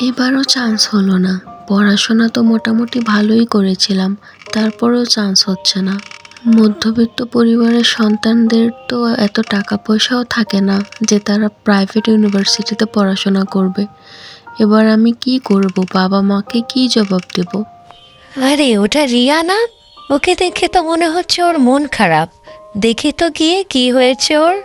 এবারও চান্স হলো না। পড়াশোনা তো মোটামুটি ভালোই করেছিলাম, তারপরেও চান্স হচ্ছে না। মধ্যবিত্ত পরিবারের সন্তানদের তো এত টাকা পয়সাও থাকে না যে তারা প্রাইভেট ইউনিভার্সিটিতে পড়াশোনা করবে। এবার আমি কি করব? বাবা মাকে কি জবাব দেব? আরে ওটা রিয়া না? ওকে দেখে তো মনে হচ্ছে ওর মন খারাপ। দেখি তো গিয়ে কি হয়েছে ওর।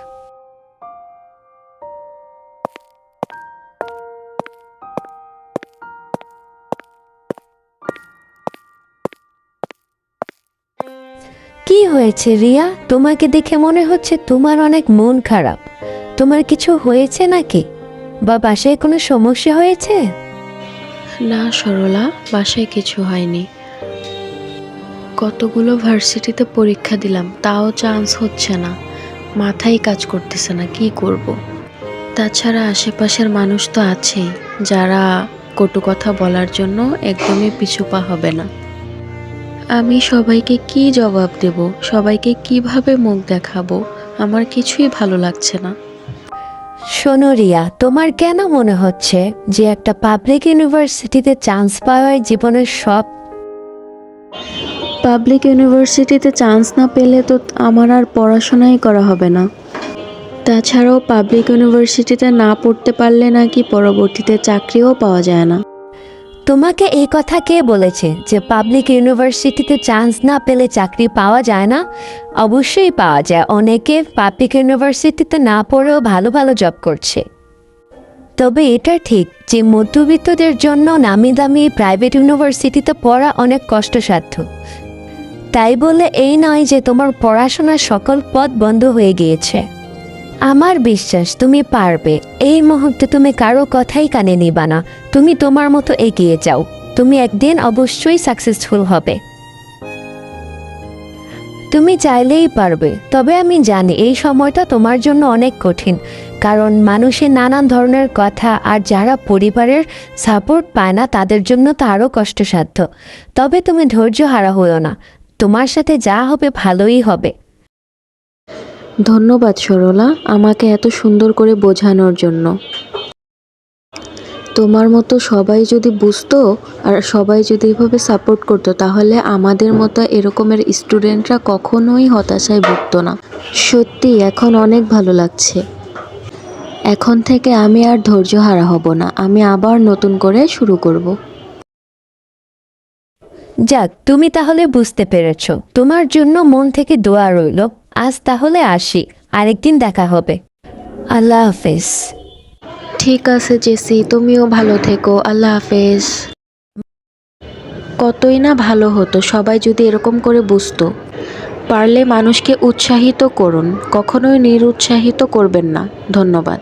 কি হয়েছে রিয়া? তোমাকে দেখে মনে হচ্ছে তোমার অনেক মন খারাপ। তোমার কিছু হয়েছে নাকি? বা বাসায় কোনো সমস্যা হয়েছে? না সরলা, বাসায় কিছু হয়নি। কতগুলো ভার্সিটিতে পরীক্ষা দিলাম, তাও চান্স হচ্ছে না। মাথাই কাজ করতেছে না, কি করব। তাছাড়া আশেপাশের মানুষ তো আছেই, যারা কটু কথা বলার জন্য একদমই পিছুপা হবে না। আমি সবাইকে কি জবাব দেব? সবাইকে কিভাবে মুখ দেখাবো? আমার কিছুই ভালো লাগছে না। শোনো রিয়া, তোমার কেন মনে হচ্ছে যে একটা পাবলিক ইউনিভার্সিটিতে চান্স পাওয়াই জীবনের সব? পাবলিক ইউনিভার্সিটিতে চান্স না পেলে তো আমার আর পড়াশোনাই করা হবে না। তাছাড়াও পাবলিক ইউনিভার্সিটিতে না পড়তে পারলে নাকি পরবর্তীতে চাকরিও পাওয়া যায় না। তোমাকে এই কথা কে বলেছে যে পাবলিক ইউনিভার্সিটিতে চান্স না পেলে চাকরি পাওয়া যায় না? অবশ্যই পাওয়া যায়। অনেকে পাবলিক ইউনিভার্সিটিতে না পড়েও ভালো ভালো জব করছে। তবে এটা ঠিক যে মধ্যবিত্তদের জন্য নামি দামি প্রাইভেট ইউনিভার্সিটিতে পড়া অনেক কষ্টসাধ্য। তাই বলে এই নয় যে তোমার পড়াশোনার সকল পথ বন্ধ হয়ে গিয়েছে। আমার বিশ্বাস তুমি পারবে। এই মুহূর্তে তুমি কারো কথাই কানে নিবা না। তুমি তোমার মতো এগিয়ে যাও। তুমি একদিন অবশ্যই সাকসেসফুল হবে। তুমি চাইলেই পারবে। তবে আমি জানি এই সময়টা তোমার জন্য অনেক কঠিন, কারণ মানুষের নানান ধরনের কথা, আর যারা পরিবারের সাপোর্ট পায় না তাদের জন্য তো আরও কষ্টসাধ্য। তবে তুমি ধৈর্য হারা হইও না। তোমার সাথে যা হবে ভালোই হবে। ধন্যবাদ সরলা, আমাকে এত সুন্দর করে বোঝানোর জন্য। তোমার মতো সবাই যদি বুঝতো আর সবাই যদি এভাবে সাপোর্ট করতো, তাহলে আমাদের মতো এরকমের স্টুডেন্টরা কখনোই হতাশায় ভুগতো না। সত্যি এখন অনেক ভালো লাগছে। এখন থেকে আমি আর ধৈর্য হারা হব না। আমি আবার নতুন করে শুরু করব। যাক, তুমি তাহলে বুঝতে পেরেছো। তোমার জন্য মন থেকে দোয়া রইল। আজ তাহলে আসি, আরেকদিন দেখা হবে। আল্লাহ হাফেজ। ঠিক আছে জেসি, তুমিও ভালো থেকো। আল্লাহ হাফেজ। কতই না ভালো হতো সবাই যদি এরকম করে বুঝতো। পারলে মানুষকে উৎসাহিত করুন, কখনোই নিরুৎসাহিত করবেন না। ধন্যবাদ।